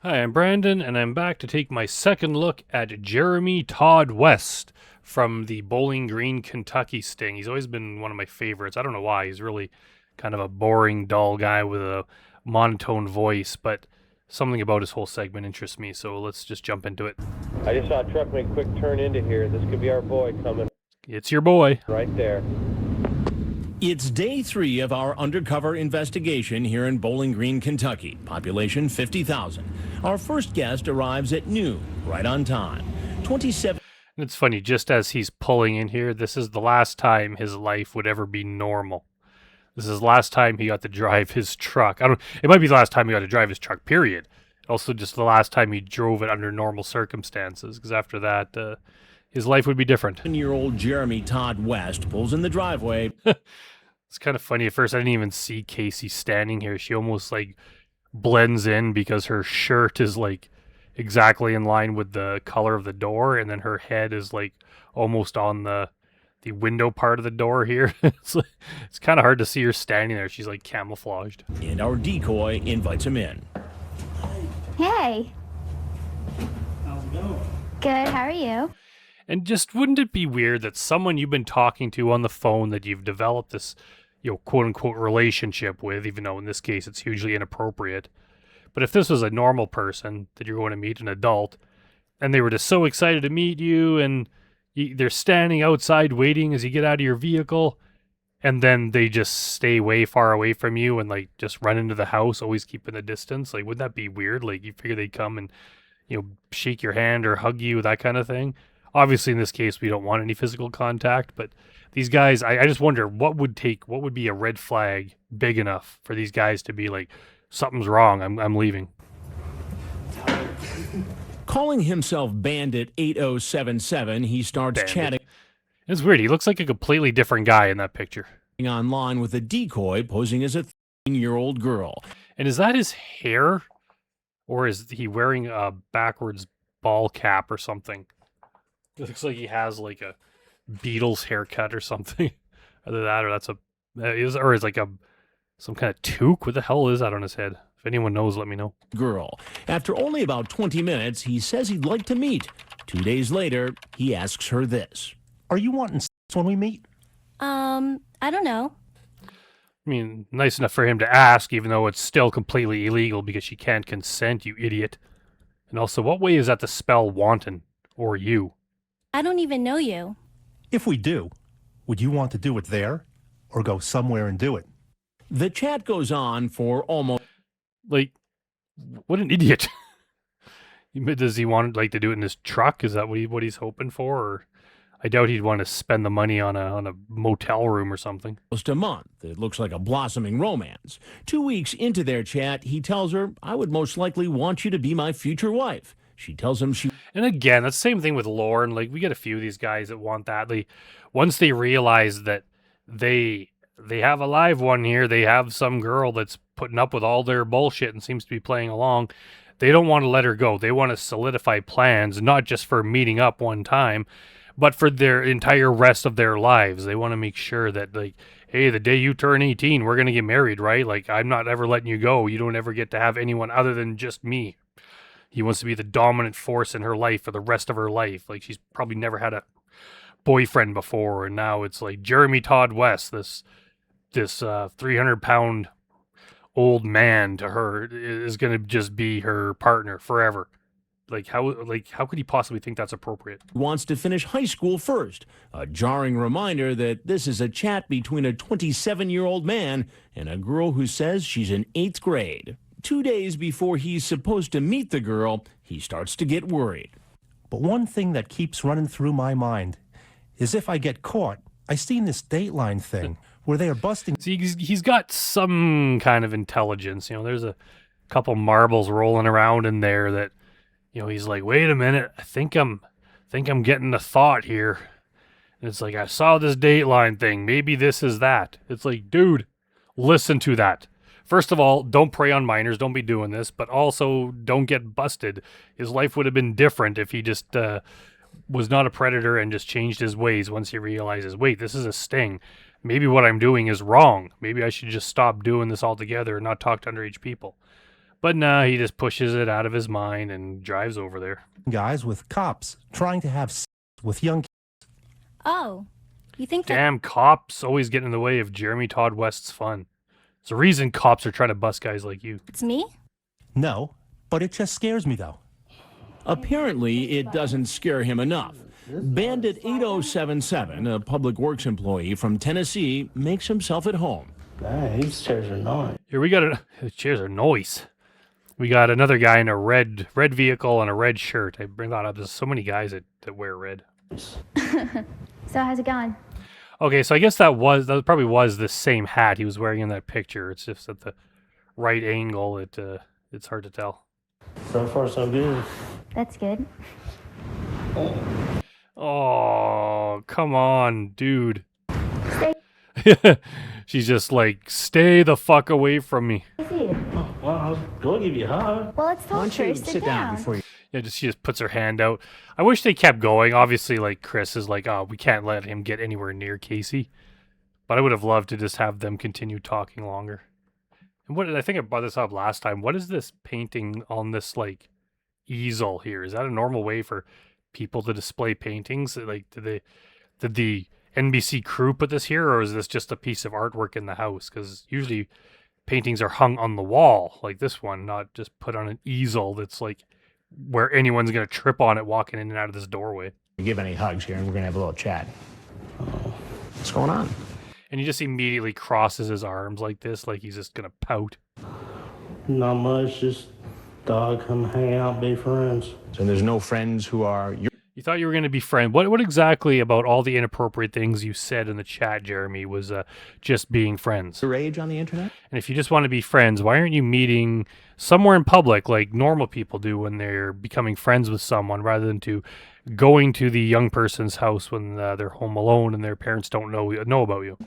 Hi, I'm Brandon, and I'm back to take my second look at Jeremy Todd West from the Bowling Green, Kentucky Sting. He's always been one of my favorites. I don't know why. He's really kind of a boring, dull guy with a monotone voice, but something about his whole segment interests me, so let's just jump into it. I just saw a truck make a quick turn into here. This could be our boy coming It's your boy. right there. It's day 3 of our undercover investigation here in Bowling Green, Kentucky. Population 50,000. Our first guest arrives at noon, right on time. 27. And it's funny, just as he's pulling in here, this is the last time his life would ever be normal. This is the last time he got to drive his truck. It might be the last time he got to drive his truck, period. Also just the last time he drove it under normal circumstances, because after that, his life would be different. 7-year-old Jeremy Todd West pulls in the driveway. It's kind of funny. At first, I didn't even see Casey standing here. She almost like blends in because her shirt is like exactly in line with the color of the door, and then her head is like almost on the window part of the door here. It's kind of hard to see her standing there. She's like camouflaged. And our decoy invites him in. Hey. How's it going? Good, how are you? And just wouldn't it be weird that someone you've been talking to on the phone that you've developed this, quote unquote relationship with, even though in this case it's hugely inappropriate. But if this was a normal person that you're going to meet, an adult, and they were just so excited to meet you, and they're standing outside waiting as you get out of your vehicle, and then they just stay way far away from you and like just run into the house, always keeping the distance. Like, wouldn't that be weird? Like, you figure they'd come and, shake your hand or hug you, that kind of thing. Obviously, in this case, we don't want any physical contact, but these guys, I just wonder what would be a red flag big enough for these guys to be like, something's wrong, I'm leaving. Calling himself Bandit 8077, he starts Bandit. chatting It's weird. He looks like a completely different guy in that picture. online with a decoy posing as a 13-year-old girl. And is that his hair? Or is he wearing a backwards ball cap or something? It looks like he has like a Beatles haircut or something. Either that or that's is like some kind of toque. What the hell is that on his head? If anyone knows, let me know. Girl. After only about 20 minutes, he says he'd like to meet. 2 days later, he asks her this. Are you wanting sex when we meet? I don't know. I mean, nice enough for him to ask, even though it's still completely illegal because she can't consent, you idiot. And also, what way is that to spell wanton? Or you? I don't even know you. If we do, would you want to do it there or go somewhere and do it? The chat goes on for almost... Like, what an idiot. Does he want to do it in his truck? Is that what he's hoping for? Or I doubt he'd want to spend the money on a motel room or something. a month. It looks like a blossoming romance. 2 weeks into their chat, he tells her, I would most likely want you to be my future wife. She tells him she... And again, that's the same thing with Lauren. Like, we get a few of these guys that want that. Once they realize that they have a live one here, they have some girl that's putting up with all their bullshit and seems to be playing along, they don't want to let her go. They want to solidify plans, not just for meeting up one time, but for their entire rest of their lives. They want to make sure that, like, hey, the day you turn 18, we're going to get married, right? Like, I'm not ever letting you go. You don't ever get to have anyone other than just me. He wants to be the dominant force in her life for the rest of her life. Like, she's probably never had a boyfriend before, and now it's like Jeremy Todd West, this 300-pound old man to her is going to just be her partner forever. How could he possibly think that's appropriate? wants to finish high school first. A jarring reminder that this is a chat between a 27-year-old man and a girl who says she's in 8th grade. 2 days before he's supposed to meet the girl, he starts to get worried. But one thing that keeps running through my mind is if I get caught, I seen this Dateline thing where they are busting... See, he's got some kind of intelligence. There's a couple marbles rolling around in there that, he's like, wait a minute, I think I'm getting a thought here. And it's like, I saw this Dateline thing. Maybe this is that. It's like, dude, listen to that. First of all, don't prey on minors. Don't be doing this. But also, don't get busted. His life would have been different if he just was not a predator and just changed his ways once he realizes, wait, this is a sting. Maybe what I'm doing is wrong. Maybe I should just stop doing this altogether and not talk to underage people. But nah, he just pushes it out of his mind and drives over there. guys with cops trying to have sex with young kids. Oh, you think that? Damn, cops always get in the way of Jeremy Todd West's fun. It's the reason cops are trying to bust guys like you. It's me? No, but it just scares me, though. Apparently, it doesn't scare him enough. Bandit 8077, a public works employee from Tennessee, makes himself at home. Dang, these chairs are nice. Here we got the chairs are noise. We got another guy in a red vehicle and a red shirt. I bring that up. There's so many guys that wear red. So how's it going? Okay, so I guess that probably was the same hat he was wearing in that picture. It's just at the right angle. It's hard to tell. So far, so good. That's good. Oh, come on, dude. Stay. She's just like, stay the fuck away from me. Seated. Well, I was going to give you a hug. Well, let's Why talk don't you first. sit down before you... Yeah, she just puts her hand out. I wish they kept going. Obviously, like Chris is like, oh, we can't let him get anywhere near Casey. But I would have loved to just have them continue talking longer. And I think I brought this up last time. What is this painting on this like easel here? Is that a normal way for people to display paintings? Like, did the NBC crew put this here, or is this just a piece of artwork in the house? Because usually paintings are hung on the wall, like this one, not just put on an easel that's like where anyone's going to trip on it walking in and out of this doorway. give any hugs here, and we're going to have a little chat. What's going on? And he just immediately crosses his arms like this, like he's just going to pout. Not much, just dog, come hang out, be friends. So there's no friends who are... You thought you were going to be friends. What exactly about all the inappropriate things you said in the chat, Jeremy, was just being friends? your age on the internet? And if you just want to be friends, why aren't you meeting somewhere in public like normal people do when they're becoming friends with someone, rather than to going to the young person's house when they're home alone and their parents don't know about you?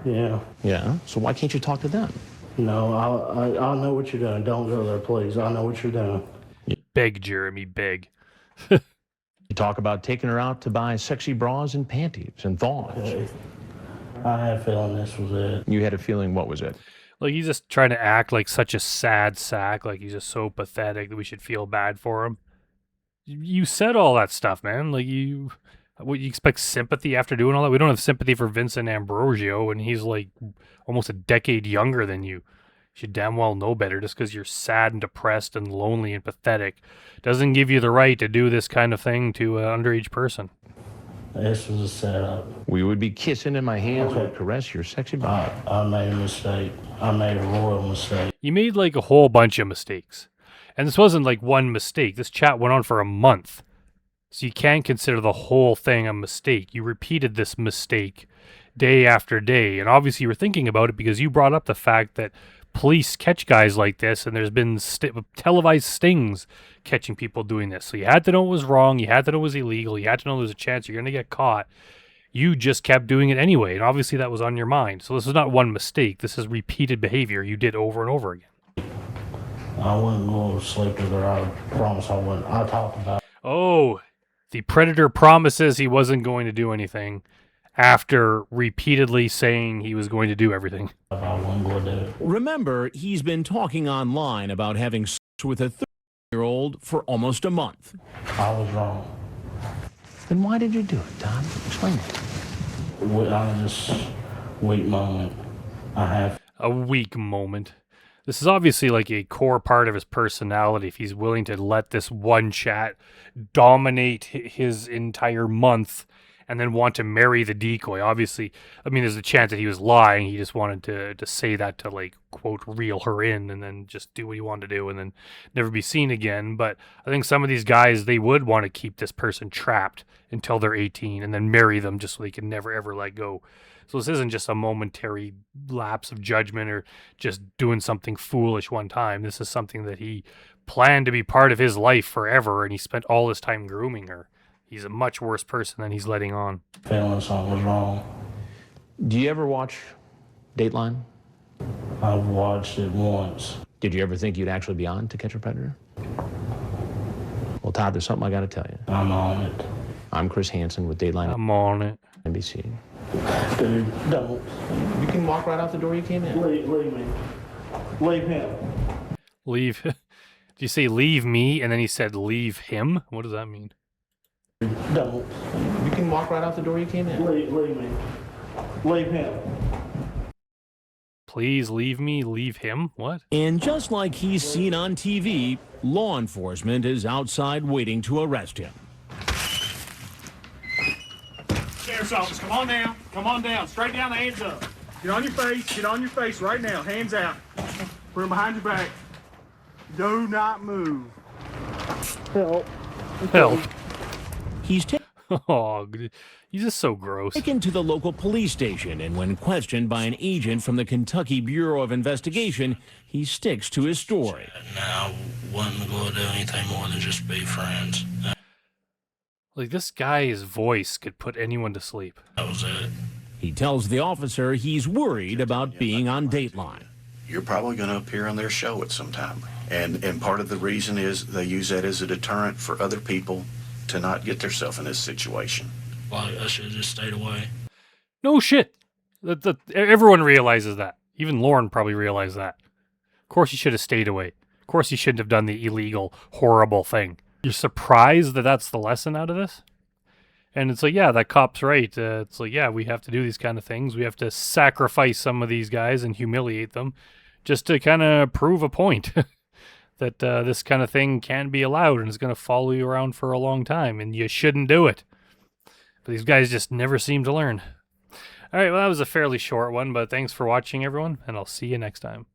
Yeah. Yeah. So why can't you talk to them? No, I know what you're doing. Don't go there, please. I know what you're doing. Beg, Jeremy, beg. You talk about taking her out to buy sexy bras and panties and thongs. I had a feeling this was it. You had a feeling, what was it? Like, he's just trying to act like such a sad sack, like he's just so pathetic that we should feel bad for him. You said all that stuff, man. Like, you expect sympathy after doing all that? We don't have sympathy for Vincent Ambrosio, and he's like almost a decade younger than you. You should damn well know better. Just because you're sad and depressed and lonely and pathetic doesn't give you the right to do this kind of thing to an underage person. This was a setup. We would be kissing and my hands would caress your sexy body. I made a mistake. I made a royal mistake. You made like a whole bunch of mistakes. And this wasn't like one mistake. This chat went on for a month. So you can't consider the whole thing a mistake. You repeated this mistake day after day. And obviously you were thinking about it because you brought up the fact that police catch guys like this, and there's been televised stings catching people doing this. So you had to know it was wrong. You had to know it was illegal. You had to know there was a chance you're going to get caught. You just kept doing it anyway. And obviously that was on your mind. So this is not one mistake. This is repeated behavior you did over and over again. I wouldn't go to sleep with her. I promise I wouldn't. I talked about it. Oh, the predator promises he wasn't going to do anything after repeatedly saying he was going to do everything. I wasn't going to do it. Remember, he's been talking online about having sex with a 30-year-old for almost a month. I was wrong. Then why did you do it, Todd? Explain it. I just weak moment. I have. A weak moment. This is obviously like a core part of his personality if he's willing to let this one chat dominate his entire month and then want to marry the decoy. Obviously, I mean, there's a chance that he was lying. He just wanted to say that to, like, quote, reel her in and then just do what he wanted to do and then never be seen again. But I think some of these guys, they would want to keep this person trapped until they're 18 and then marry them just so they can never, ever let go. So this isn't just a momentary lapse of judgment or just doing something foolish one time. This is something that he planned to be part of his life forever, and he spent all his time grooming her. He's a much worse person than he's letting on. Feeling something was wrong. Do you ever watch Dateline? I've watched it once. Did you ever think you'd actually be on To Catch a Predator? Well, Todd, there's something I got to tell you. I'm on it. I'm Chris Hansen with Dateline I'm on it. NBC. Dude, don't. You can walk right out the door you came in. Leave me. Leave him. Leave. Did you say leave me and then he said leave him? What does that mean? Don't. You can walk right out the door you came in. Leave me. Leave him. Please leave me, leave him? What? And just like he's seen on TV, law enforcement is outside waiting to arrest him. Sheriff's office, come on down. Come on down. Straight down, hands up. Get on your face. Get on your face right now. Hands out. Put them behind your back. Do not move. Help. Help. He's Oh, he's just so gross. taken to the local police station, and when questioned by an agent from the Kentucky Bureau of Investigation, he sticks to his story. Now, I wasn't going to do anything more than just be friends. Like, this guy's voice could put anyone to sleep. That was it. He tells the officer he's worried about being on Dateline. You're probably going to appear on their show at some time. And part of the reason is they use that as a deterrent for other people to not get themselves in this situation. Like, I should have just stayed away. No shit. Everyone realizes that. Even Lauren probably realized that. Of course he should have stayed away. Of course he shouldn't have done the illegal, horrible thing. You're surprised that that's the lesson out of this? And it's like, yeah, that cop's right. It's like, yeah, we have to do these kind of things. We have to sacrifice some of these guys and humiliate them just to kind of prove a point that this kind of thing can be allowed and is going to follow you around for a long time, and you shouldn't do it. But these guys just never seem to learn. All right, well, that was a fairly short one, but thanks for watching, everyone, and I'll see you next time.